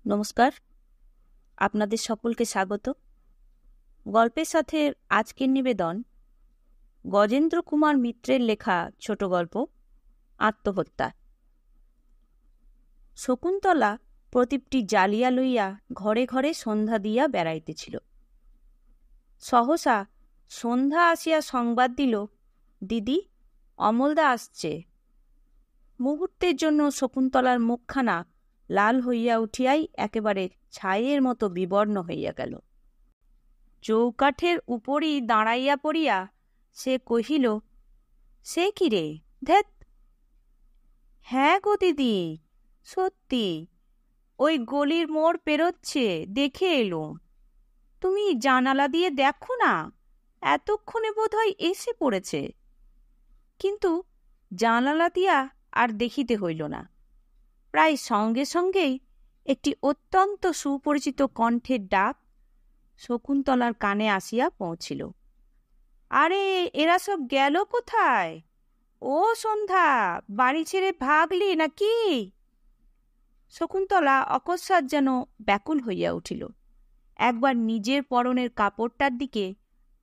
নমস্কার, আপনাদের সকলকে স্বাগত। গল্পের সাথে আজকের নিবেদন গজেন্দ্র কুমার মিত্রের লেখা ছোট গল্প আত্মহত্যা। শকুন্তলা প্রদীপটি জ্বালিয়া লইয়া ঘরে ঘরে সন্ধ্যা দিয়া বেড়াইতেছিল। সহসা সন্ধ্যা আসিয়া সংবাদ দিল, দিদি, অমলদা আসছে। মুহূর্তের জন্য শকুন্তলার মুখখানা লাল হইয়া উঠিয়াই একেবারে ছাইয়ের মতো বিবর্ণ হইয়া গেল। চৌকাঠের উপরই দাঁড়াইয়া পড়িয়া সে কহিল, সে কি রে, ধ্যাৎ! হ্যাঁ গো দিদি, সত্যি ওই গলির মোড় পেরোচ্ছে, দেখে এলুম। তুমি জানালা দিয়ে দেখো না, এতক্ষণে বোধহয় এসে পড়েছে। কিন্তু জানালা দিয়া আর দেখিতে হইল না। প্রায় সঙ্গে সঙ্গেই একটি অত্যন্ত সুপরিচিত কণ্ঠের ডাক শকুন্তলার কানে আসিয়া পৌঁছিল। আরে, এরা সব গেল কোথায়? ও সন্ধ্যা, বাড়ি ছেড়ে ভাগলি নাকি? শকুন্তলা অকস্মাৎ যেন ব্যাকুল হইয়া উঠিল। একবার নিজের পরনের কাপড়টার দিকে,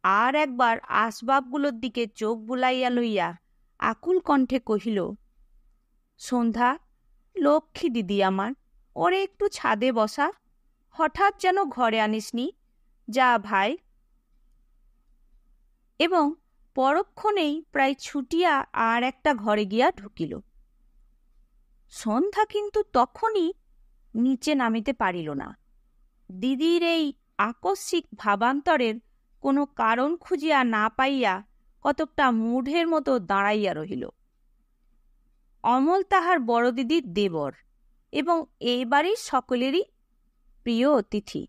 আর একবার আসবাবগুলোর দিকে চোখ বুলাইয়া লইয়া আকুল কণ্ঠে কহিল, সন্ধ্যা, লক্ষ্মী দিদি আমার, ওরে একটু ছাদে বসা, হঠাৎ যেন ঘরে আনিসনি, যা ভাই। এবং পরক্ষণেই প্রায় ছুটিয়া আর একটা ঘরে গিয়া ঢুকিল। সন্ধ্যা কিন্তু তখনই নিচে নামিতে পারিল না। দিদির এই আকস্মিক ভাবান্তরের কোনো কারণ খুঁজিয়া না পাইয়া কতকটা মূঢ়ের মতো দাঁড়াইয়া রহিল। অমল তাহার বড় দিদির দেবর এবং এই বাড়ির সকলেরই প্রিয় অতিথি।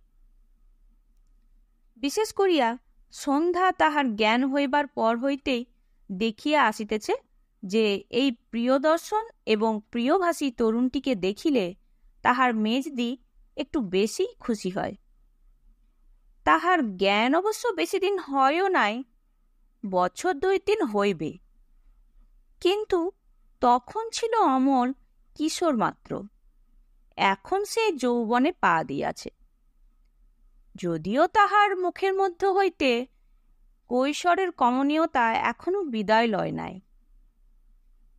বিশেষ করিয়া সন্ধ্যা তাহার জ্ঞান হইবার পর হইতেই দেখিয়া আসিতেছে যে এই প্রিয়দর্শন এবং প্রিয়ভাষী তরুণটিকে দেখিলে তাহার মেজদি একটু বেশি খুশি হয়। তাহার জ্ঞান অবশ্য বেশি দিন হয়ও নাই, বছর 2-3 হইবে। কিন্তু তখন ছিল অমল কিশোর মাত্র, এখন সে যৌবনে পা দিয়াছে। যদিও তাহার মুখের মধ্য হইতে কৈশোরের কমনীয়তা এখনো বিদায় লয় নাই।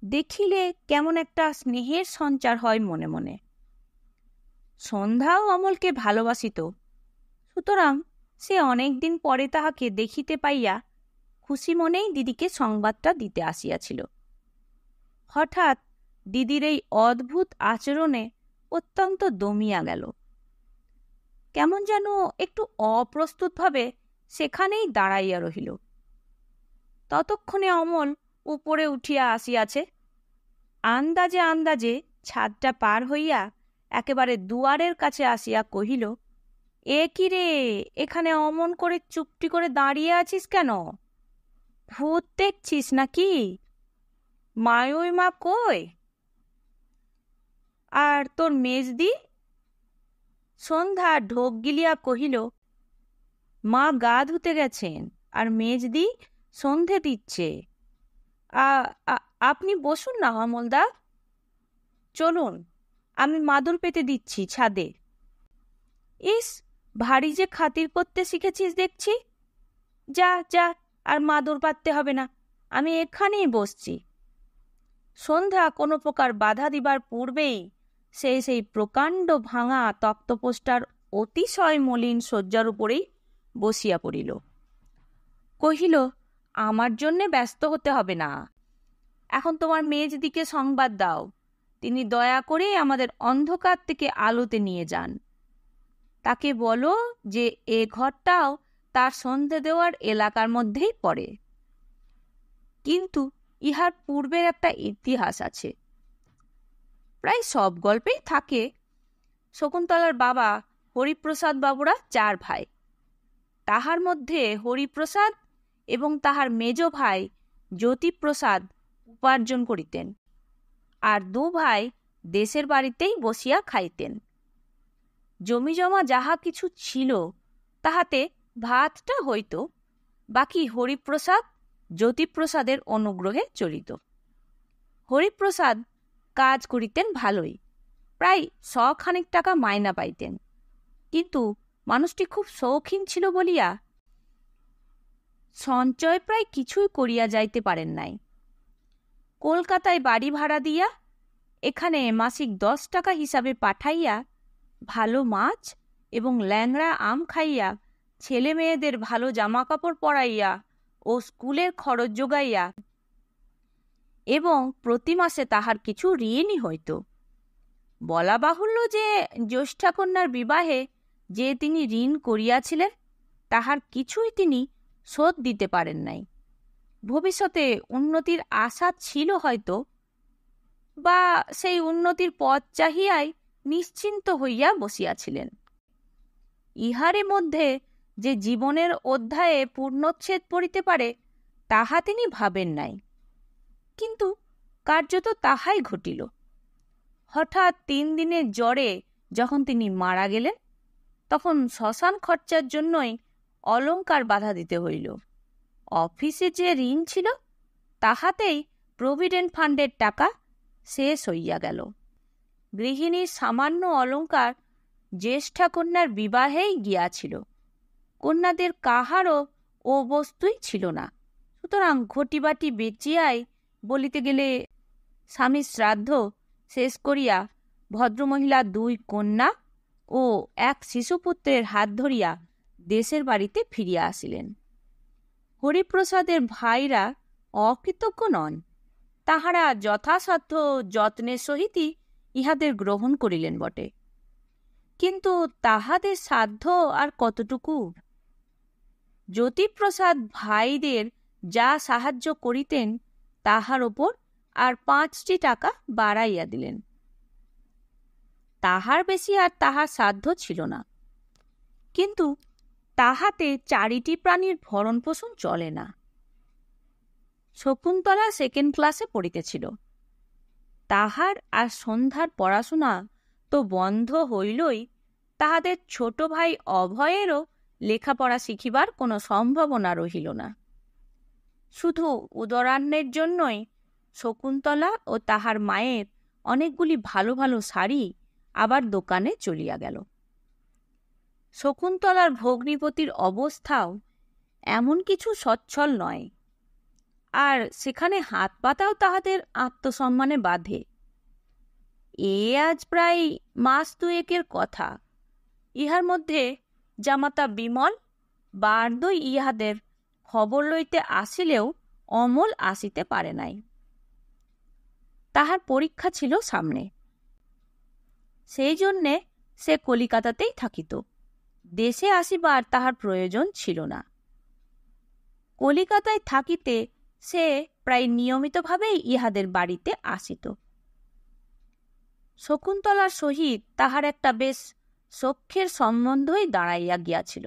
দেখিলে কেমন একটা স্নেহের সঞ্চার হয় মনে মনে। সন্ধ্যাও অমলকে ভালোবাসিত, সুতরাং সে অনেকদিন পরে তাহাকে দেখিতে পাইয়া খুশি মনেই দিদিকে সংবাদটা দিতে আসিয়াছিল। হঠাৎ দিদির এই অদ্ভুত আচরণে অত্যন্ত দমিয়া গেল। কেমন যেন একটু অপ্রস্তুতভাবে সেখানেই দাঁড়াইয়া রহিল। ততক্ষণে অমল উপরে উঠিয়া আসিয়াছে। আন্দাজে আন্দাজে ছাদটা পার হইয়া একেবারে দুয়ারের কাছে আসিয়া কহিল, এ কি রে, এখানে অমন করে চুপটি করে দাঁড়িয়ে আছিস কেন? ভূত দেখছিস নাকি? মায়ুই মা কই? আর তোর মেজদি? সন্ধ্যা ঢোক গিলিয়া কহিল, মা গা ধুতে গেছেন, আর মেজদি সন্ধে দিচ্ছে। আপনি বসুন না অমলদা, চলুন, আমি মাদুর পেতে দিচ্ছি ছাদে। ইস, ভারী যে খাতির করতে শিখেছিস দেখছি। যা যা, আর মাদুর পাততে হবে না, আমি এখানেই বসছি। সন্ধ্যা কোনো প্রকার বাধা দিবার পূর্বেই সেই প্রকাণ্ড ভাঙা তক্তপোষটার অতিশয় মলিন শয্যার উপরেই বসিয়া পড়িল। কহিল, আমার জন্যে ব্যস্ত হতে হবে না, এখন তোমার মেজদিকে সংবাদ দাও, তিনি দয়া করে আমাদের অন্ধকার থেকে আলোতে নিয়ে যান। তাকে বলো যে এ ঘরটাও তার সন্ধে দেওয়ার এলাকার মধ্যেই পড়ে। কিন্তু ইহার পূর্বের একটা ইতিহাস আছে, প্রায় সব গল্পেই থাকে। শকুন্তলার বাবা হরিপ্রসাদ বাবুরা 4 ভাই। তাহার মধ্যে হরিপ্রসাদ এবং তাহার মেজ ভাই জ্যোতিপ্রসাদ উপার্জন করিতেন, আর 2 ভাই দেশের বাড়িতেই বসিয়া খাইতেন। জমিজমা যাহা কিছু ছিল তাহাতে ভাতটা হইত, বাকি হরিপ্রসাদ জ্যোতিপ্রসাদের অনুগ্রহে চলিত। হরিপ্রসাদ কাজ করিতেন ভালোই, প্রায় 100 টাকা মাইনা পাইতেন, কিন্তু মানুষটি খুব শৌখিন ছিল বলিয়া সঞ্চয় প্রায় কিছুই করিয়া যাইতে পারেন নাই। কলকাতায় বাড়ি ভাড়া দিয়া এখানে মাসিক 10 টাকা হিসাবে পাঠাইয়া ভালো মাছ এবং ল্যাংড়া আম খাইয়া ছেলে মেয়েদের ভালো জামা কাপড় পরাইয়া ও স্কুলের খরচ যোগাইয়া এবং প্রতি মাসে তাহার কিছু ঋণই হইত। বলা বাহুল্য যে জ্যেষ্ঠা কন্যার বিবাহে যে তিনি ঋণ করিয়াছিলেন তাহার কিছুই তিনি শোধ দিতে পারেন নাই। ভবিষ্যতে উন্নতির আশা ছিল হয়তো, বা সেই উন্নতির পথ চাহিয়াই নিশ্চিন্ত হইয়া বসিয়াছিলেন। ইহারে মধ্যে যে জীবনের অধ্যায়ে পূর্ণচ্ছেদ পড়িতে পারে তাহা তিনি ভাবেন নাই, কিন্তু কার্যত তাহাই ঘটিল। হঠাৎ 3 দিনের জ্বরে যখন তিনি মারা গেলেন, তখন শ্মশান খরচার জন্যই অলংকার বাধা দিতে হইল। অফিসে যে ঋণ ছিল তাহাতেই প্রভিডেন্ট ফান্ডের টাকা শেষ হইয়া গেল। গৃহিণীর সামান্য অলংকার জ্যেষ্ঠা কন্যার বিবাহেই গিয়াছিল। কন্যাদের কাহারও ও বস্তুই ছিল না। সুতরাং ঘটিবাটি বেচিয়াই বলিতে গেলে স্বামীর শ্রাদ্ধ শেষ করিয়া ভদ্রমহিলা 2 কন্যা ও 1 শিশুপুত্রের হাত ধরিয়া দেশের বাড়িতে ফিরিয়া আসিলেন। হরিপ্রসাদের ভাইরা অকৃতজ্ঞ নন। তাহারা যথাসাধ্য যত্নের সহিতই ইহাদের গ্রহণ করিলেন বটে, কিন্তু তাহাদের সাধ্য আর কতটুকু? জ্যোতিপ্রসাদ ভাইদের যা সাহায্য করিতেন তাহার ওপর আর 5টি টাকা বাড়াইয়া দিলেন। তাহার বেশি আর তাহার সাধ্য ছিল না, কিন্তু তাহাতে 4টি প্রাণীর ভরণ পোষণ চলে না। শকুন্তলা 2nd ক্লাসে পড়িতেছিল। তাহার আর সন্ধ্যার পড়াশোনা তো বন্ধ হইলই, তাহাদের ছোট ভাই অভয়েরও লেখাপড়া শিখিবার কোনো সম্ভাবনা রহিল না। শুধু উদরান্নের জন্যই শকুন্তলা ও তাহার মায়ের অনেকগুলি ভালো ভালো শাড়ি আবার দোকানে চলিয়া গেল। শকুন্তলার ভগ্নিপতির অবস্থাও এমন কিছু সচ্ছল নয়, আর সেখানে হাত পাতাও তাহাদের আত্মসম্মানে বাধে। আজ প্রায় মাস 2 কথা। ইহার মধ্যে জামাতা বিমল বারদই ইহাদের খবর লইতে আসিলেও অমল আসিতে পারে নাই। তাহার পরীক্ষা ছিল সামনে, সেই জন্যে সে কলিকাতাতেই থাকিত। দেশে আসিবার তাহার প্রয়োজন ছিল না। কলিকাতায় থাকিতে সে প্রায় নিয়মিতভাবেই ইহাদের বাড়িতে আসিত। শকুন্তলার সহিত তাহার একটা বেশ সখ্যের সম্বন্ধই দাঁড়াইয়া গিয়াছিল।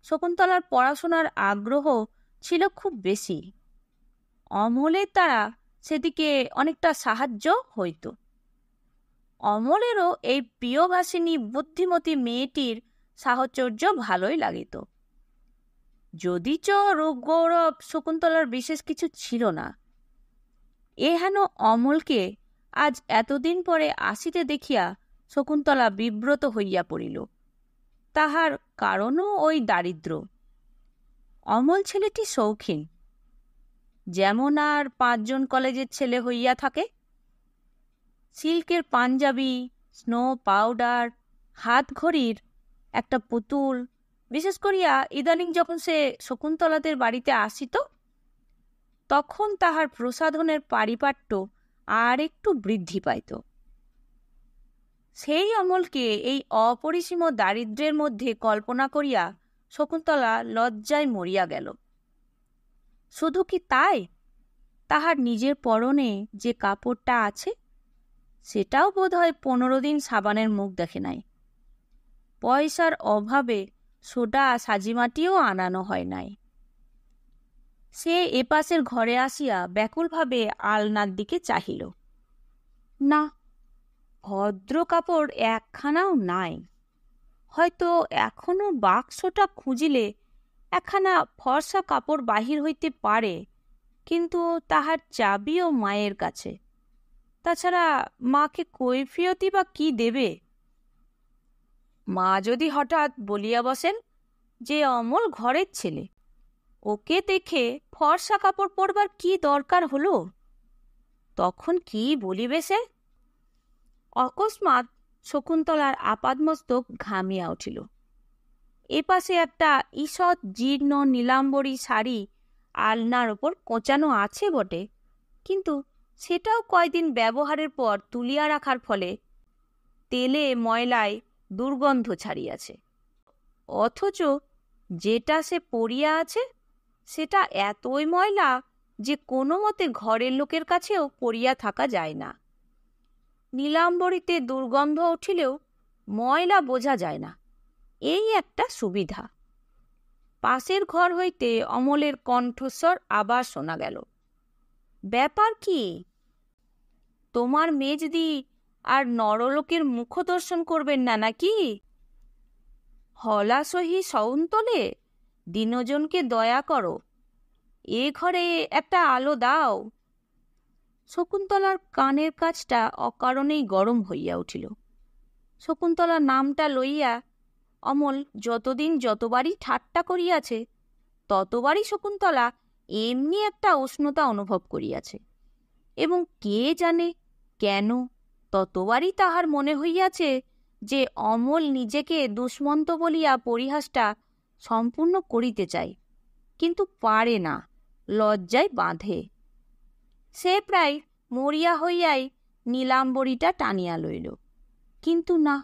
শকুন্তলার পড়াশোনার আগ্রহ ছিল খুব বেশি। অমলের দ্বারা সেদিকে অনেকটা সাহায্য হইত। অমলেরও এই প্রিয়ভাষিনী বুদ্ধিমতী মেয়েটির সাহচর্য ভালোই লাগিত। যদিচ রূপ গৌরব শকুন্তলার বিশেষ কিছু ছিল না, এহেন অমলকে আজ এতদিন পরে আসিতে দেখিয়া শকুন্তলা বিব্রত হইয়া পড়িল। তাহার কারণও ওই দারিদ্র। অমল ছেলেটি শৌখিন, যেমন আর 5 জন কলেজের ছেলে হইয়া থাকে। সিল্কের পাঞ্জাবি, স্নো পাউডার, হাত ঘড়ির একটা পুতুল, বিশেষ করিয়া ইদানিং যখন সে শকুন্তলাদের বাড়িতে আসিত, তখন তাহার প্রসাধনের পারিপাট্য আর একটু বৃদ্ধি পাইত। সেই অমলকে এই অপরিসীম দারিদ্র্যের মধ্যে কল্পনা করিয়া শকুন্তলা লজ্জায় মরিয়া গেল। শুধু কি তাই, তাহার নিজের পরনে যে কাপড়টা আছে সেটাও বোধহয় 15 দিন সাবানের মুখ দেখে নাই। পয়সার অভাবে সোডা সাজিমাটিও আনানো হয় নাই। সে এপাশের ঘরে আসিয়া ব্যাকুলভাবে আলনার দিকে চাহিল। না, ভদ্র কাপড় একখানাও নাই। হয়তো এখনো বাক্সটা খুঁজিলে একখানা ফর্সা কাপড় বাহির হইতে পারে, কিন্তু তাহার চাবিও মায়ের কাছে। তাছাড়া মাকে কৈফিয়তই বা কি দেবে? মা যদি হঠাৎ বলিয়া বসেন যে অমল ঘরের ছেলে, ওকে দেখে ফর্সা কাপড় পরবার কি দরকার হলো, তখন কি বলিবে সে? অকস্মাৎ শকুন্তলার আপাদমস্তক ঘামিয়া উঠিল। এপাশে একটা ঈষৎ জীর্ণ নীলাম্বরী শাড়ি আলনার ওপর কোঁচানো আছে বটে, কিন্তু সেটাও কয়দিন ব্যবহারের পর তুলিয়া রাখার ফলে তেলে ময়লায় দুর্গন্ধ ছাড়িয়াছে। অথচ যেটা সে পরিয়া আছে সেটা এতই ময়লা যে কোনো মতে ঘরের লোকের কাছেও পরিয়া থাকা যায় না। নীলাম্বরীতে দুর্গন্ধ উঠিলেও ময়লা বোঝা যায় না, এই একটা সুবিধা। পাশের ঘর হইতে অমলের কণ্ঠস্বর আবার শোনা গেল, ব্যাপার কি? তোমার মেজদি আর নরলোকের মুখ দর্শন করবেন না নাকি? হলাসহি শকুন্তলে, দিনজনকে দয়া করো, এ ঘরে একটা আলো দাও। শকুন্তলার কানের কাছটা অকারণেই গরম হইয়া উঠিল। শকুন্তলার নামটা লইয়া অমল যতদিন যতবারই ঠাট্টা করিয়াছে, ততবারই শকুন্তলা এমনি একটা উষ্ণতা অনুভব করিয়াছে, এবং কে জানে কেন ততবারই তাহার মনে হইয়াছে যে অমল নিজেকে দুষ্মন্ত বলিয়া পরিহাসটা সম্পূর্ণ করিতে চায়, কিন্তু পারে না, লজ্জায় বাঁধে। সে প্রায় মরিয়া হইয়াই নীলাম্বরীটা টানিয়া লইল, কিন্তু না,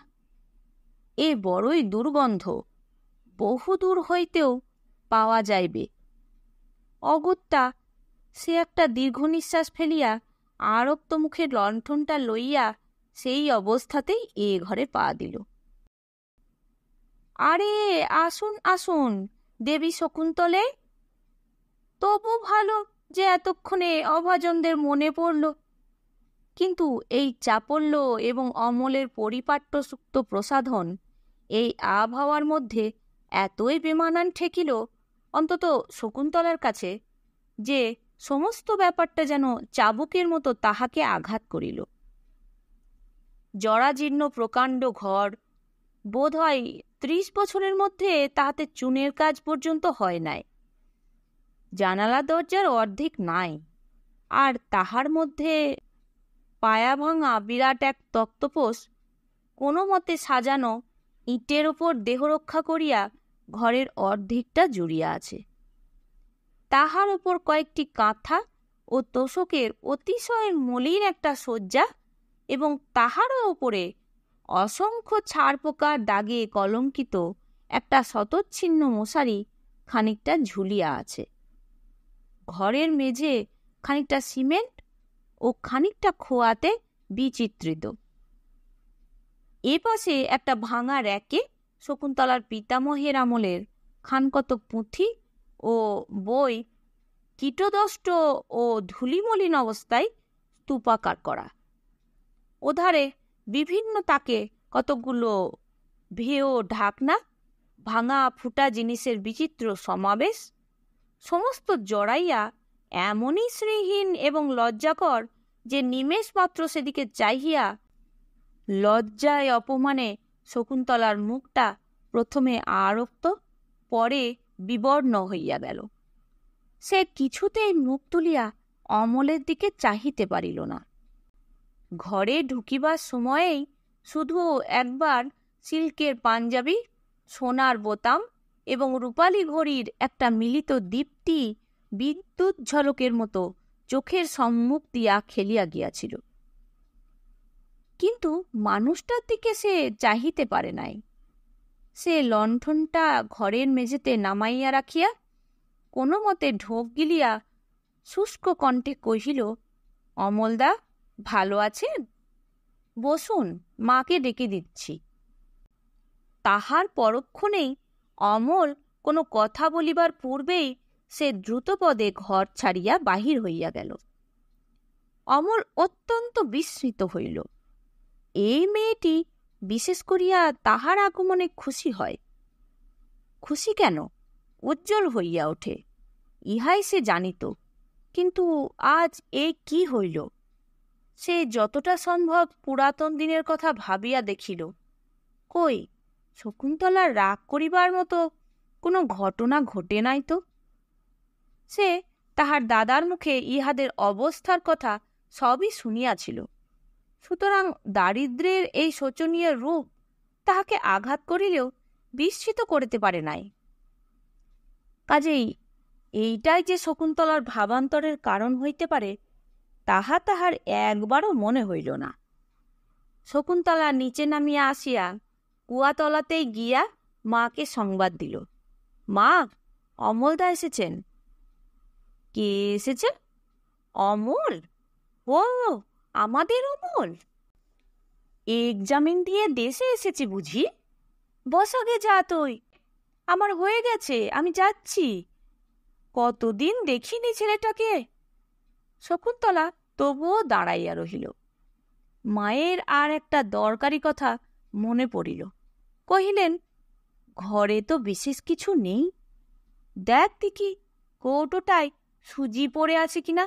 এ বড়ই দুর্গন্ধ, বহু দূর হইতেও পাওয়া যাইবে। অগত্যা সে একটা দীর্ঘ নিঃশ্বাস ফেলিয়া আরক্ত মুখে লণ্ঠনটা লইয়া সেই অবস্থাতেই এ ঘরে পা দিল। আরে আসুন আসুন দেবী শকুন্তলে, তবু ভালো যে এতক্ষণে অভাজনদের মনে পড়ল। কিন্তু এই চাপল্য এবং অমলের পরিপাট্য সুক্ত প্রসাধন এই আবহাওয়ার মধ্যে এতই বেমানান ঠেকিল অন্তত শকুন্তলার কাছে, যে সমস্ত ব্যাপারটা যেন চাবুকের মতো তাহাকে আঘাত করিল। জরাজীর্ণ প্রকাণ্ড ঘর, বোধ হয় 30 বছরের মধ্যে তাহাতে চুনের কাজ পর্যন্ত হয় নাই। জানালা দরজার অর্ধেক নাই, আর তাহার মধ্যে পায়া ভাঙা বিরাট এক তক্তপোষ কোনো মতে সাজানো ইটের ওপর দেহরক্ষা করিয়া ঘরের অর্ধেকটা জুড়িয়া আছে। তাহার ওপর কয়েকটি কাঁথা ও তোশকের অতিশয় মলিন একটা শয্যা, এবং তাহারও ওপরে অসংখ্য ছারপোকার দাগে কলঙ্কিত একটা শতচ্ছিন্ন মশারি খানিকটা ঝুলিয়া আছে। ঘরের মেঝে খানিকটা সিমেন্ট ও খানিকটা খোয়াতে বিচিত্রিত। এ পাশে একটা ভাঙা র্যাকে শকুন্তলার পিতামহের আমলের খানকত পুঁথি ও বই কীটদষ্ট ও ধূলিমলিন অবস্থায় স্তূপাকার করা। ওধারে বিভিন্ন তাকে কতকগুলো ভেও ঢাকনা, ভাঙা ফুটা জিনিসের বিচিত্র সমাবেশ, সমস্ত জড়াইয়া এমনই শ্রীহীন এবং লজ্জাকর যে নিমেষ মাত্র সেদিকে চাহিয়া লজ্জায় অপমানে শকুন্তলার মুখটা প্রথমে আরক্ত, পরে বিবর্ণ হইয়া গেল। সে কিছুতেই মুখ তুলিয়া অমলের দিকে চাহিতে পারিল না। ঘরে ঢুকিবার সময়েই শুধু একবার সিল্কের পাঞ্জাবি, সোনার বোতাম এবং রূপালী ঘড়ির একটা মিলিত দীপ্তি বিদ্যুৎ ঝলকের মতো চোখের সম্মুখ দিয়া খেলিয়া গিয়াছিল, কিন্তু মানুষটার দিকে সে চাহিতে পারে নাই। সে লণ্ঠনটা ঘরের মেঝেতে নামাইয়া রাখিয়া কোনো মতে ঢোক গিলিয়া শুষ্ক কণ্ঠে কহিল, অমলদা ভালো আছেন? বসুন, মাকে ডেকে দিচ্ছি। তাহার পরক্ষণেই অমল কোনো কথা বলিবার পূর্বেই সে দ্রুতপদে ঘর ছাড়িয়া বাহির হইয়া গেল। অমল অত্যন্ত বিস্মিত হইল। এই মেয়েটি বিশেষ করিয়া তাহার আগমনে খুশি হয়। খুশি কেন, উজ্জ্বল হইয়া ওঠে, ইহাই সে জানিত। কিন্তু আজ এই কি হইল? সে যতটা সম্ভব পুরাতন দিনের কথা ভাবিয়া দেখিল। কই, শকুন্তলার রাগ করিবার মতো কোনো ঘটনা ঘটে নাই তো। সে তাহার দাদার মুখে ইহাদের অবস্থার কথা সবই শুনিয়াছিল, সুতরাং দারিদ্র্যের এই শোচনীয় রূপ তাহাকে আঘাত করিলেও বিস্মিত করিতে পারে নাই। কাজেই এইটাই যে শকুন্তলার ভাবান্তরের কারণ হইতে পারে, তাহা তাহার একবারও মনে হইল না। শকুন্তলা নিচে নামিয়া আসিয়া কুয়াতলাতেই গিয়া মাকে সংবাদ দিল, মা, অমলদা এসেছেন। কে এসেছে? অমল? ও, আমাদের অমল এক্সামিন দিয়ে দেশে এসেছে বুঝি? বস আগে যা, তুই। আমার হয়ে গেছে, আমি যাচ্ছি। কতদিন দেখিনি ছেলেটাকে। শকুন্তলা তবুও দাঁড়াইয়া রহিল। মায়ের আর একটা দরকারি কথা মনে পড়িল। কহিলেন, ঘরে তো বিশেষ কিছু নেই, দেখ দেখি কৌটোটায় সুজি পড়ে আছে কিনা,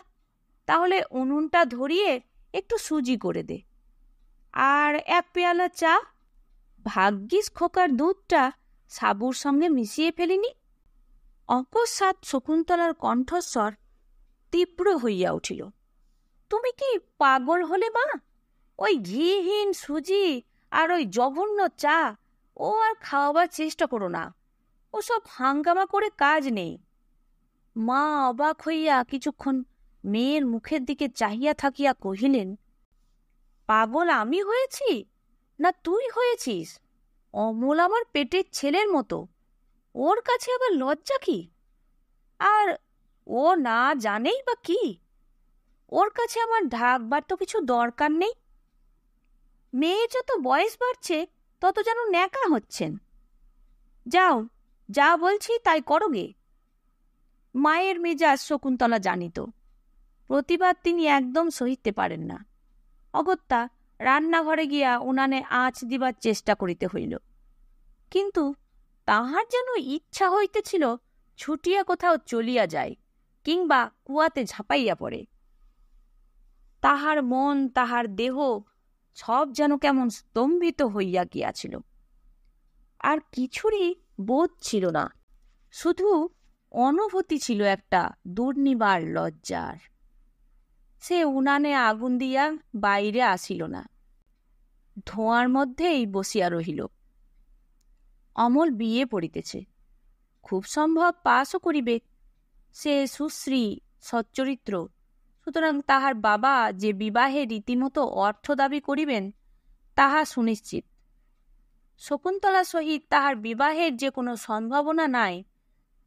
তাহলে উনুনটা ধরিয়ে একটু সুজি করে দে। আর এক পেয়ালা চা। ভাগ্যিস খোকার দুধটা সাবুর সঙ্গে মিশিয়ে ফেলিনি। অকস্মাৎ শকুন্তলার কণ্ঠস্বর তীব্র হইয়া উঠিল। তুমি কি পাগল হলে মা? ওই ঘিহীন সুজি আর ওই জঘন্য চা ও আর খাওয়াবার চেষ্টা করো না। ওসব হাঙ্গামা করে কাজ নেই। মা অবাক হইয়া কিছুক্ষণ মেয়ের মুখের দিকে চাহিয়া থাকিয়া কহিলেন, পাগল আমি হয়েছি না তুই হয়েছিস? অমল আমার পেটের ছেলের মতো, ওর কাছে আবার লজ্জা কি? আর ও না জানেই বা কি? ওর কাছে আমার ঢাকবার তো কিছু দরকার নেই। মেয়ে যত বয়স বাড়ছে তত যেন ন্যাকা হচ্ছেন। যাও, যা বলছি তাই করো গে। মায়ের মেজাজ শকুন্তলা জানিত, প্রতিবাদ তিনি একদম সহিতে পারেন না। অগত্যা রান্নাঘরে গিয়া উনানে আঁচ দিবার চেষ্টা করিতে হইল। কিন্তু তাহার যেন ইচ্ছা হইতেছিল ছুটিয়া কোথাও চলিয়া যায়, কিংবা কুয়াতে ঝাঁপাইয়া পড়ে। তাহার মন, তাহার দেহ সব যেন কেমন স্তম্ভিত হইয়া গিয়াছিল। আর কিছুরই বোধ ছিল না, শুধু অনুভূতি ছিল একটা দুর্নিবার লজ্জার। সে উনানে আগুন দিয়া বাইরে আসিল না, ধোঁয়ার মধ্যেই বসিয়া রহিল। অমল বিয়ে পড়িতেছে, খুব সম্ভব পাশও করিবে। সে সুশ্রী, সচ্চরিত্র, সুতরাং তাহার বাবা যে বিবাহে রীতিমতো অর্থ দাবি করিবেন তাহা সুনিশ্চিত। শকুন্তলা সহিত তাহার বিবাহের যে কোনো সম্ভাবনা নাই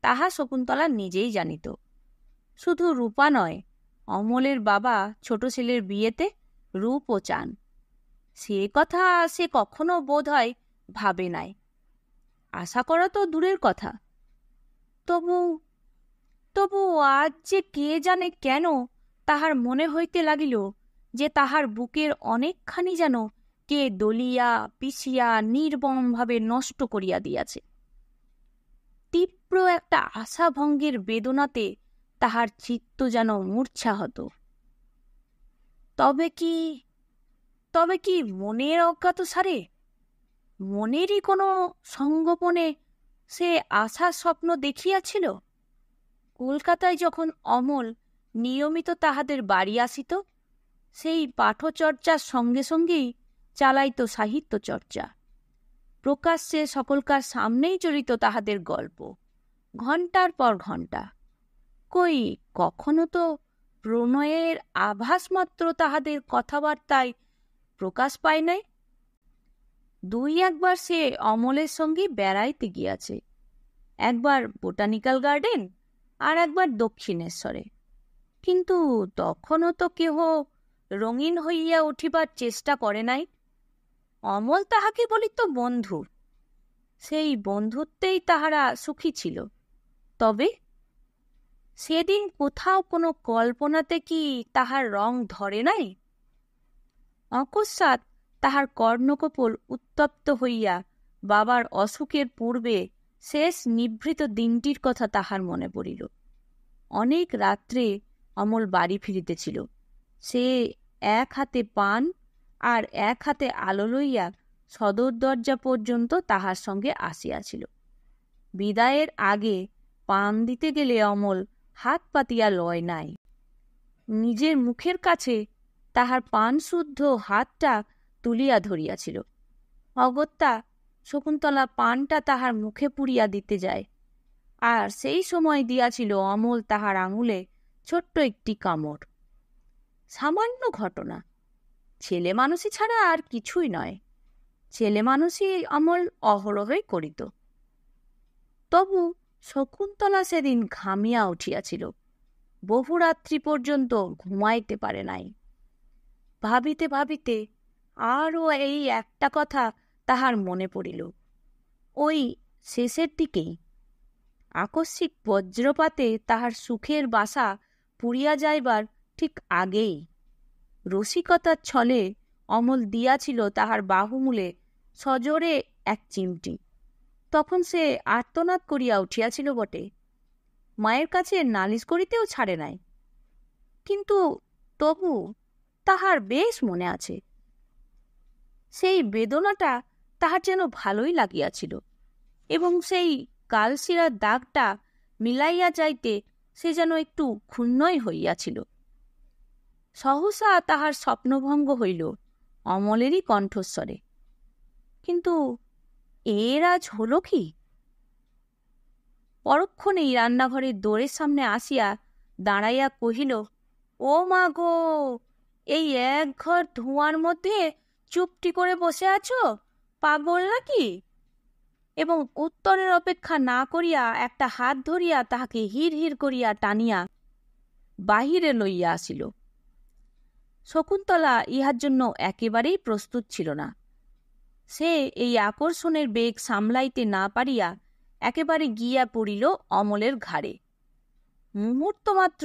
তাহা শকুন্তলা নিজেই জানিত। শুধু রূপা নয়, অমলের বাবা ছোট ছেলের বিয়েতে রূপও চান। সে কথা সে কখনো বোধ হয় ভাবে নাই, আশা করা তো দূরের কথা। তবু তবু আজ যে কে জানে কেন তাহার মনে হইতে লাগিল যে তাহার বুকের অনেকখানি যেন কে দলিয়া পিছিয়া নির্মমভাবে নষ্ট করিয়া দিয়াছে। তীব্র একটা আশাভঙ্গের বেদনাতে তাহার চিত্ত যেন মূর্ছা হতো। তবে কি মনের অজ্ঞাত সারে, মনেরই কোনো সঙ্গোপনে সে আশার স্বপ্ন দেখিয়াছিল? কলকাতায় যখন অমল নিয়মিত তাহাদের বাড়ি আসিত, সেই পাঠচর্চার সঙ্গে সঙ্গেই চালাইত সাহিত্য চর্চা। প্রকাশ্যে সকলকার সামনেই চলিত তাহাদের গল্প, ঘণ্টার পর ঘণ্টা। কই কখনো তো প্রণয়ের আভাস মাত্র তাহাদের কথাবার্তায় প্রকাশ পায় নাই। দুই একবার সে অমলের সঙ্গে বেড়াইতে গিয়াছে, একবার বোটানিক্যাল গার্ডেন আর একবার দক্ষিণেশ্বরে। কিন্তু তখনও তো কেহ রঙিন হইয়া উঠিবার চেষ্টা করে নাই। অমল তাহাকে বলিত বন্ধু, সেই বন্ধুত্বেই তাহারা সুখী ছিল। তবে সেদিন কোথাও কোনো কল্পনাতে কি তাহার রং ধরে নাই? অকস্মাৎ তাহার কর্ণকপোল উত্তপ্ত হইয়া বাবার অসুখের পূর্বে শেষ নিভৃত দিনটির কথা তাহার মনে পড়িল। অনেক রাত্রে অমল বাড়ি ফিরিতেছিল। সে এক হাতে পান আর এক হাতে আলো লইয়া সদর দরজা পর্যন্ত তাহার সঙ্গে আসিয়াছিল। বিদায়ের আগে পান দিতে গেলে অমল হাত পাতিয়া লয় নাই। নিজের মুখের কাছে তাহার পান শুদ্ধ হাতটা তুলিয়া ধরিয়াছিল। অগত্যা শকুন্তলা পানটা তাহার মুখে পুড়িয়া দিতে যায়, আর সেই সময় দিয়াছিল অমল তাহার আঙুলে ছোট্ট একটি কামড়। সামান্য ঘটনা, ছেলে মানুষই ছাড়া আর কিছুই নয়। ছেলে মানুষই অমল অহরহই করিত। তবু শকুন্তলা সেদিন ঘামিয়া উঠিয়াছিল, বহুরাত্রি পর্যন্ত ঘুমাইতে পারে নাই। ভাবিতে ভাবিতে আরও এই একটা কথা তাহার মনে পড়িল। ওই শেষের দিকেই আকস্মিক বজ্রপাতে তাহার সুখের বাসা পুড়িয়া যাইবার ঠিক আগেই রসিকতার ছলে অমল দিয়াছিল তাহার বাহুমূলে সজোরে এক চিমটি। তখন সে আর্তনাদ করিয়া উঠিয়াছিল বটে, মায়ের কাছে নালিশ করিতেও ছাড়ে নাই, কিন্তু তবু তাহার বেশ মনে আছে। সেই বেদনাটা তাহার যেন ভালোই লাগিয়াছিল, এবং সেই কালশিরার দাগটা মিলাইয়া যাইতে সে যেন একটু ক্ষুণ্ণই হইয়াছিল। সহসা তাহার স্বপ্নভঙ্গ হইল অমলেরই কণ্ঠস্বরে, কিন্তু এর আজ হল কি? পরক্ষণেই রান্নাঘরের দোরের সামনে আসিয়া দাঁড়াইয়া কহিল, ও মা গো, এই এক ঘর ধোঁয়ার মধ্যে চুপটি করে বসে আছো, পাগল নাকি? এবং উত্তরের অপেক্ষা না করিয়া একটা হাত ধরিয়া তাহাকে হির হির করিয়া টানিয়া বাহিরে লইয়া আসিল। শকুন্তলা ইহার জন্য একেবারেই প্রস্তুত ছিল না। সে এই আকর্ষণের বেগ সামলাইতে না পারিয়া একেবারে গিয়া পড়িল অমলের ঘাড়ে। মুহূর্ত মাত্র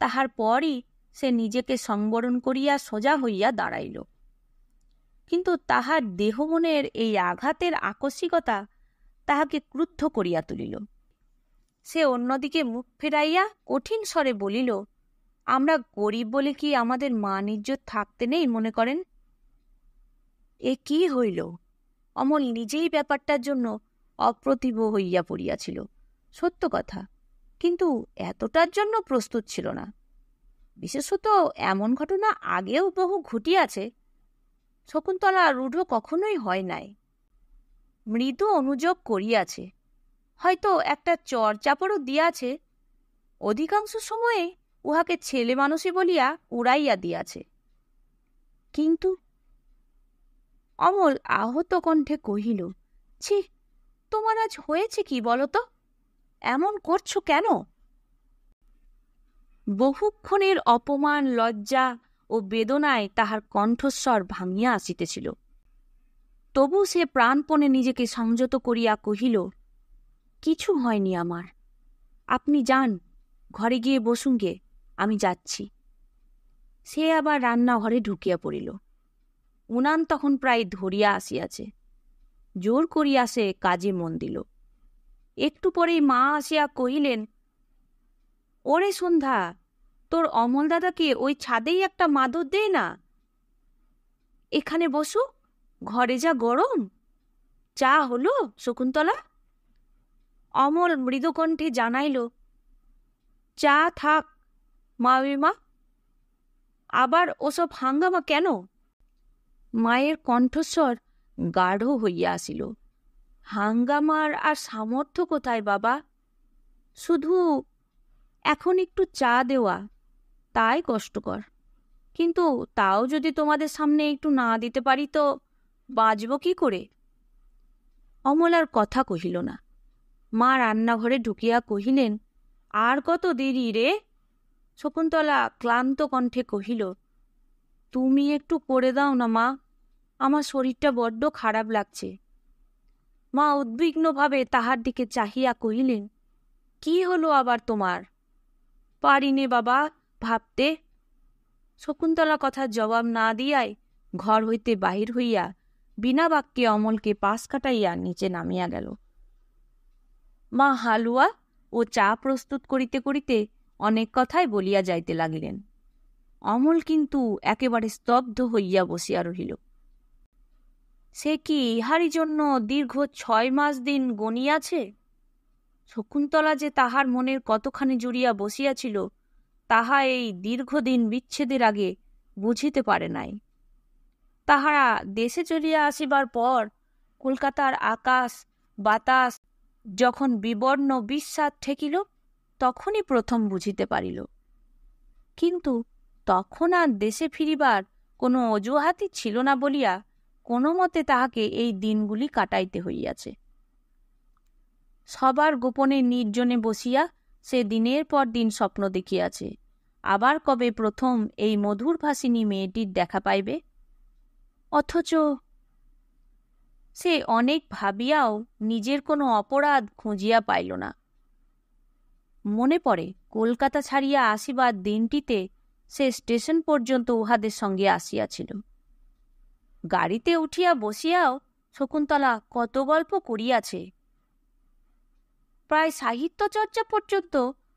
তাহার পরই সে নিজেকে সংবরণ করিয়া সোজা হইয়া দাঁড়াইল। কিন্তু তাহার দেহমনের এই আঘাতের আকস্মিকতা তাহাকে ক্রুদ্ধ করিয়া তুলিল। সে অন্যদিকে মুখ ফেরাইয়া কঠিন স্বরে বলিল, আমরা গরিব বলে কি আমাদের মান ইজ্জত থাকতে নেই মনে করেন? এ কি হইল? অমল নিজেই ব্যাপারটার জন্য অপ্রতিভ হইয়া পড়িয়াছিল, সত্য কথা, কিন্তু এতটার জন্য প্রস্তুত ছিল না। বিশেষত এমন ঘটনা আগেও বহু ঘটিয়াছে। শকুন্তলা রূঢ় কখনোই হয় নাই, মৃদু অনুযোগ করিয়াছে, হয়তো একটা চড়চাপড়ও দিয়াছে, অধিকাংশ সময়ে উহাকে ছেলে মানুষই বলিয়া উড়াইয়া দিয়াছে। কিন্তু অমল আহত কণ্ঠে কহিল, ছি, তোমার আজ হয়েছে কি বলো তো? এমন করছো কেন? বহুক্ষণের অপমান, লজ্জা ও বেদনায় তাহার কণ্ঠস্বর ভাঙিয়া আসিতেছিল। তবু সে প্রাণপণে নিজেকে সংযত করিয়া কহিল, কিছু হয়নি আমার, আপনি যান, ঘরে গিয়ে বসুন গে, আমি যাচ্ছি। সে আবার রান্নাঘরে ঢুকিয়া পড়িল। উনান তখন প্রায় ধরিয়া আসিয়াছে। জোর করিয়া সে কাজে মন দিল। একটু পরেই মা আসিয়া কহিলেন, ওরে সন্ধ্যা, তোর অমল দাদাকে ওই ছাদেই একটা মাদুর দে না, এখানে বসু, ঘরে যা গরম। চা হলো শকুন্তলা? অমল মৃদুকণ্ঠে জানাইল, চা থাক মা, আবার ওসব হাঙ্গামা কেন? মায়ের কণ্ঠস্বর গাঢ় হইয়া আসিল। হাঙ্গামার আর সামর্থ্য কোথায় বাবা? শুধু এখন একটু চা দেওয়া, তাই কষ্টকর। কিন্তু তাও যদি তোমাদের সামনে একটু না দিতে পারি তো বাঁচব কি করে? অমল আর কথা কহিল না। মা রান্নাঘরে ঢুকিয়া কহিলেন, আর কত দেরি রে? শকুন্তলা ক্লান্ত কণ্ঠে কহিল, তুমি একটু করে দাও না মা, আমার শরীরটা বড্ড খারাপ লাগছে। মা উদ্বিগ্নভাবে তাহার দিকে চাহিয়া কহিলেন, কি হলো আবার তোমার? পারিনে বাবা ভাবতে। শকুন্তলা কথার জবাব না দিয়াই ঘর হইতে বাহির হইয়া বিনা বাক্যে অমলকে পাশ কাটাইয়া নিচে নামিয়া গেল। মা হালুয়া ও চা প্রস্তুত করিতে করিতে অনেক কথাই বলিয়া যাইতে লাগিলেন। অমল কিন্তু একেবারে স্তব্ধ হইয়া বসিয়া রহিল। সে কি ইহারই জন্য দীর্ঘ 6 মাস দিন গনিয়াছে? শকুন্তলা যে তাহার মনের কতখানি জুড়িয়া বসিয়াছিল তাহা এই দীর্ঘদিন বিচ্ছেদের আগে বুঝিতে পারে নাই। তাহারা দেশে চলিয়া আসিবার পর কলকাতার আকাশ বাতাস যখন বিবর্ণ বিস্বাদ ঠেকিল তখনই প্রথম বুঝিতে পারিল। কিন্তু তখন আর দেশে ফিরিবার কোনো অজুহাতই ছিল না বলিয়া কোনো মতে তাহাকে এই দিনগুলি কাটাইতে হইয়াছে। সবার গোপনে নির্জনে বসিয়া সে দিনের পর দিন স্বপ্ন দেখিয়াছে আবার কবে প্রথম এই মধুরভাষিনী মেয়েটির দেখা পাইবে। অথচ সে অনেক ভাবিয়াও নিজের কোনো অপরাধ খুঁজিয়া পাইল না। মনে পড়ে কলকাতা ছাড়িয়া আসিবার দিনটিতে সে স্টেশন পর্যন্ত উহাদের সঙ্গে আসিয়াছিল। গাড়িতে উঠিয়া বসিয়াও শকুন্তলা কত গল্প করিয়াছে, প্রায় সাহিত্য চর্চা পর্যন্ত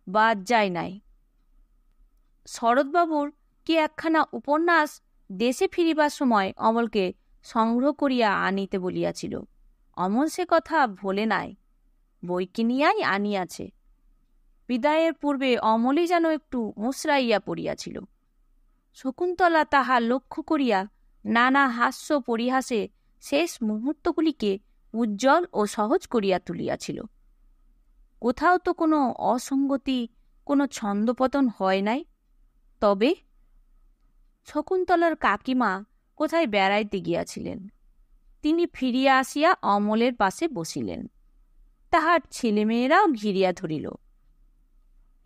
বাদ যায় নাই। শরৎবাবুর কি একখানা উপন্যাস দেশে ফিরিবার সময় অমলকে সংগ্রহ করিয়া আনিতে বলিয়াছিল। অমল সে কথা ভোলে নাই, বই কিনিয়াই আনিয়াছে। বিদায়ের পূর্বে অমলই যেন একটু মুশরাইয়া পড়িয়াছিল। শকুন্তলা তাহা লক্ষ্য করিয়া নানা হাস্য পরিহাসে শেষ মুহূর্তগুলিকে উজ্জ্বল ও সহজ করিয়া তুলিয়াছিল। কোথাও তো কোনো অসঙ্গতি, কোনো ছন্দপতন হয় নাই। তবে শকুন্তলার কাকিমা কোথায় বেড়াইতে গিয়াছিলেন। তিনি ফিরিয়া আসিয়া অমলের পাশে বসিলেন। তাহার ছেলেমেয়েরাও ঘিরিয়া ধরিল।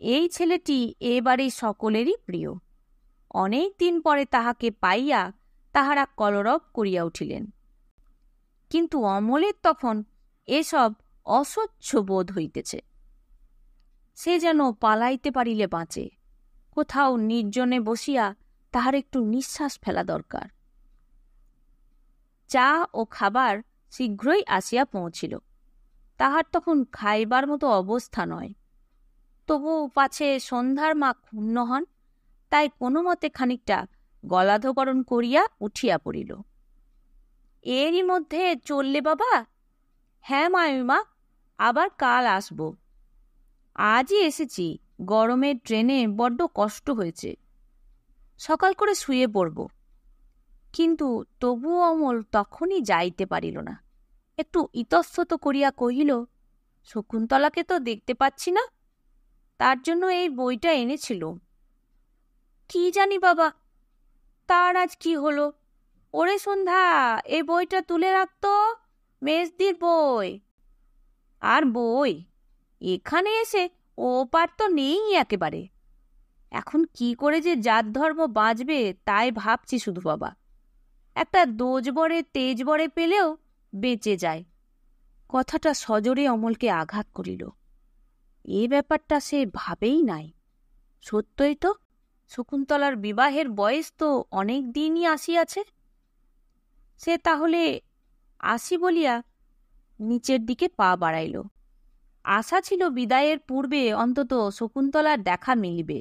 এই ছেলেটি এবারে সকলেরই প্রিয়। অনেক দিন পরে তাহাকে পাইয়া তাহারা কলরব করিয়া উঠিলেন। কিন্তু অমলের তখন এসব অসহ্য বোধ হইতেছে। সে যেন পালাইতে পারিলে বাঁচে। কোথাও নির্জনে বসিয়া তাহার একটু নিঃশ্বাস ফেলা দরকার। চা ও খাবার শীঘ্রই আসিয়া পৌঁছিল। তাহার তখন খাইবার মতো অবস্থা নয়। তবু পাছে সন্ধ্যার মা ক্ষুণ্ণ হন, তাই কোনো মতে খানিকটা গলাধকরণ করিয়া উঠিয়া পড়িল। এরই মধ্যে চললে বাবা? হ্যাঁ মায়ুমা, আবার কাল আসব। আজই এসেছি, গরমের ট্রেনে বড্ড কষ্ট হয়েছে, সকাল করে শুয়ে পড়ব। কিন্তু তবুও অমল তখনই যাইতে পারিল না। একটু ইতস্তত করিয়া কহিল, শকুন্তলাকে তো দেখতে পাচ্ছি না, তার জন্য এই বইটা এনেছিল। কি জানি বাবা, তার আজ কি হলো? ওরে সন্ধ্যা, এই বইটা তুলে রাখতো, মেজদির বই। আর বই এখানে এসে ও পার তো নেই একেবারে। এখন কি করে যে জাত ধর্ম বাঁচবে তাই ভাবছি শুধু বাবা। একটা দোজবরে তেজবরে পেলেও বেঁচে যায়। কথাটা সজোরে অমলকে আঘাত করিল। এ ব্যাপারটা সে ভাবেই নাই। সত্যই তো, শকুন্তলার বিবাহের বয়স তো অনেক দিনই আসিয়াছে। সে তাহলে আসি বলিয়া নিচের দিকে পা বাড়াইল। আশা ছিল বিদায়ের পূর্বে অন্তত শকুন্তলার দেখা মিলিবে,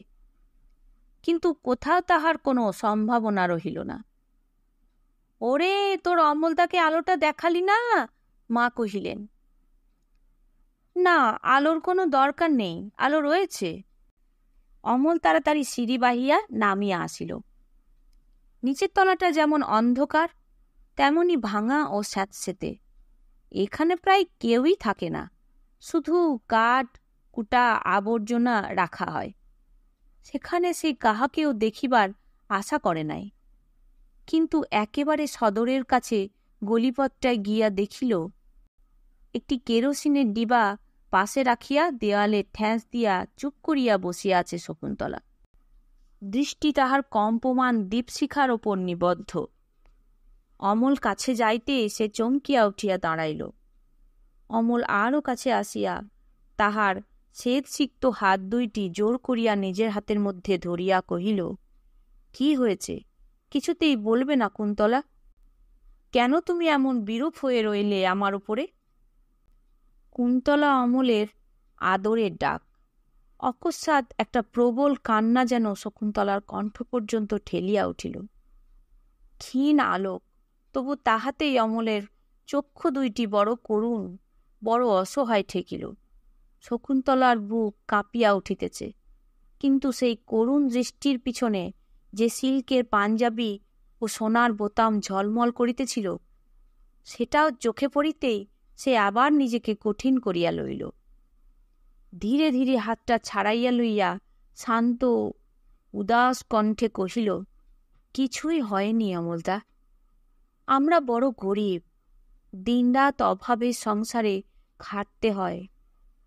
কিন্তু কোথাও তাহার কোনো সম্ভাবনা রহিল না। ওরে, তোর অমলদাকে আলোটা দেখালি না? মা কহিলেন। না, আলোর কোনো দরকার নেই, আলো রয়েছে। অমল তাড়াতাড়ি সিঁড়ি বাহিয়া নামিয়া আসিল। নিচের তলাটা যেমন অন্ধকার তেমনি ভাঙা ও স্যাঁতসেঁতে। এখানে প্রায় কেউই থাকে না, শুধু কাঠ কুটা আবর্জনা রাখা হয়। সেখানে সে কাহাকেও দেখিবার আশা করে নাই। কিন্তু একেবারে সদরের কাছে গলিপথটায় গিয়া দেখিল একটি কেরোসিনের ডিবা পাশে রাখিয়া দেওয়ালে ঠ্যাঁস দিয়া চুপ করিয়া বসিয়া আছে শকুন্তলা। দৃষ্টি তাহার কম্পমান দীপশিখার ওপর নিবদ্ধ। অমল কাছে যাইতে সে চমকিয়া উঠিয়া দাঁড়াইল। অমল আরও কাছে আসিয়া তাহার শ্বেত-সিক্ত হাত দুইটি জোর করিয়া নিজের হাতের মধ্যে ধরিয়া কহিল, কি হয়েছে? কিছুতেই বলবে না কুন্তলা? কেন তুমি এমন বিরূপ হয়ে রইলে আমার উপরে? কুন্তলা অমলের আদরের ডাক। অকস্মাৎ একটা প্রবল কান্না যেন শকুন্তলার কণ্ঠ পর্যন্ত ঠেলিয়া উঠিল। ক্ষীণ আলোক, তবু তাহাতেই অমলের চক্ষু দুইটি বড় করুণ, বড় অসহায় ঠেকিল। শকুন্তলার বুক কাঁপিয়া উঠিতেছে, কিন্তু সেই করুণ দৃষ্টির পিছনে যে সিল্কের পাঞ্জাবি ও সোনার বোতাম ঝলমল করিতেছিল, সেটাও চোখে পড়িতেই সে আবার নিজেকে কঠিন করিয়া লইল। ধীরে ধীরে হাতটা ছাড়াইয়া লইয়া শান্ত উদাস কণ্ঠে কহিল, কিছুই হয়নি অমলদা, আমরা বড় গরিব, দিনরাত অভাবের সংসারে খাটতে হয়,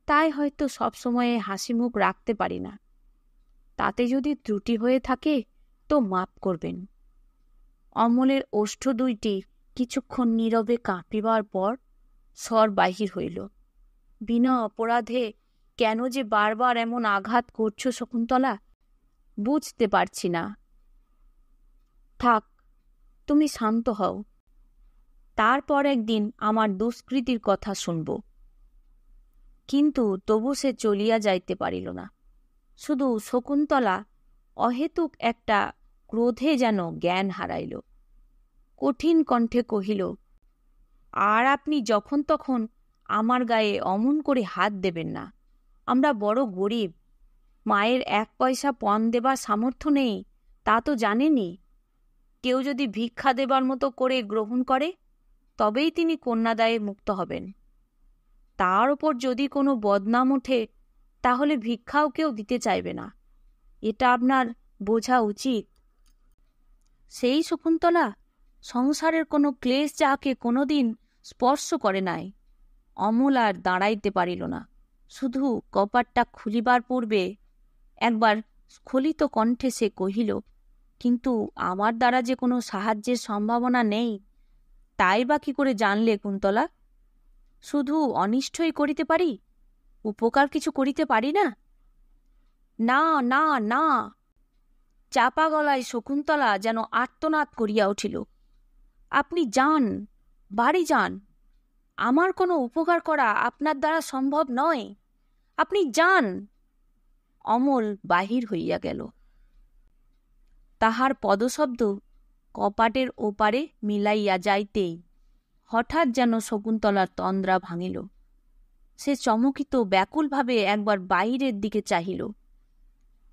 তাই হয়তো সবসময়ে হাসি মুখ রাখতে পারি না। তাতে যদি ত্রুটি হয়ে থাকে তো মাপ করবেন। অমলের ওষ্ঠ দুইটি কিছুক্ষণ নীরবে কাঁপিবার পর স্বর বাহির হইল, বিনা অপরাধে কেন যে বারবার এমন আঘাত করছো শকুন্তলা, বুঝতে পারছি না। থাক, তুমি শান্ত হও, তারপর একদিন আমার দুষ্কৃতির কথা শুনব। কিন্তু তবু সে চলিয়া যাইতে পারিল না। শুধু শকুন্তলা অহেতুক একটা ক্রোধে যেন জ্ঞান হারাইল। কঠিন কণ্ঠে কহিল, আর আপনি যখন তখন আমার গায়ে অমন করে হাত দেবেন না। আমরা বড় গরিব, মায়ের 1 পয়সা পণ দেবার সামর্থ্য নেই, তা তো জানেনই। কেউ যদি ভিক্ষা দেবার মতো করে গ্রহণ করে তবেই তিনি কন্যাদায়ে মুক্ত হবেন। তার ওপর যদি কোনো বদনাম ওঠে তাহলে ভিক্ষাও কেউ দিতে চাইবে না, এটা আপনার বোঝা উচিত। সেই শকুন্তলা, সংসারের কোনো ক্লেশ যাহাকে কোনোদিন স্পর্শ করে নাই। অমল আর দাঁড়াইতে পারিল না, শুধু কপাটটা খুলিবার পূর্বে একবার স্খলিত কণ্ঠে সে কহিল, কিন্তু আমার দ্বারা যে কোনো সাহায্যের সম্ভাবনা নেই, তাই বা কি করে জানলে কুন্তলা? শুধু অনিষ্টই করিতে পারি, উপকার কিছু করিতে পারি না? না না না! চাপা গলায় শকুন্তলা যেন আর্তনাদ করিয়া উঠিল। আপনি যান, বাড়ি যান, আমার কোনো উপকার করা আপনার দ্বারা সম্ভব নয়, আপনি যান। অমল বাহির হইয়া গেল। তাহার পদশব্দ কপাটের ওপারে মিলাইয়া যাইতেই হঠাৎ যেন শকুন্তলার তন্দ্রা ভাঙিল। সে চমকিত ব্যাকুলভাবে একবার বাহিরের দিকে চাহিল।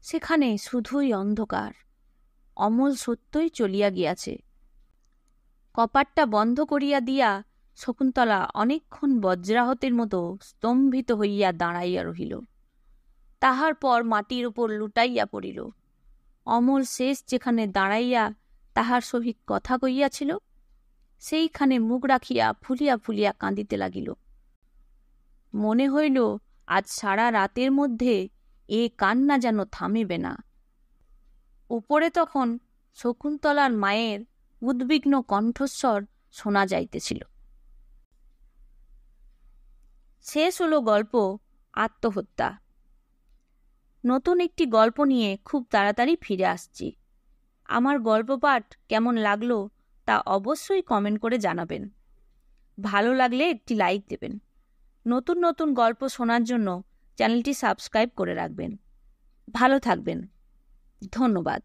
সেখানে শুধুই অন্ধকার। অমল সত্যই চলিয়া গিয়াছে। কপাটটা বন্ধ করিয়া দিয়া শকুন্তলা অনেকক্ষণ বজ্রাহতের মতো স্তম্ভিত হইয়া দাঁড়াইয়া রহিল। তাহার পর মাটির উপর লুটাইয়া পড়িল। অমল শেষ যেখানে দাঁড়াইয়া তাহার সহিত কথা কইয়াছিল, সেইখানে মুখ রাখিয়া ফুলিয়া ফুলিয়া কাঁদিতে লাগিল। মনে হইল আজ সারা রাতের মধ্যে এ কান্না যেন থামিবে না। উপরে তখন শকুন্তলার মায়ের উদ্বিগ্ন কণ্ঠস্বর শোনা যাইতেছিল। শেষ হলো গল্প আত্মহত্যা। নতুন একটি গল্প নিয়ে খুব তাড়াতাড়ি ফিরে আসছি। আমার গল্প পাঠ কেমন লাগলো তা অবশ্যই কমেন্ট করে জানাবেন। ভালো লাগলে একটি লাইক দেবেন। নতুন নতুন গল্প শোনার জন্য চ্যানেলটি সাবস্ক্রাইব করে রাখবেন। ভালো থাকবেন। ধন্যবাদ।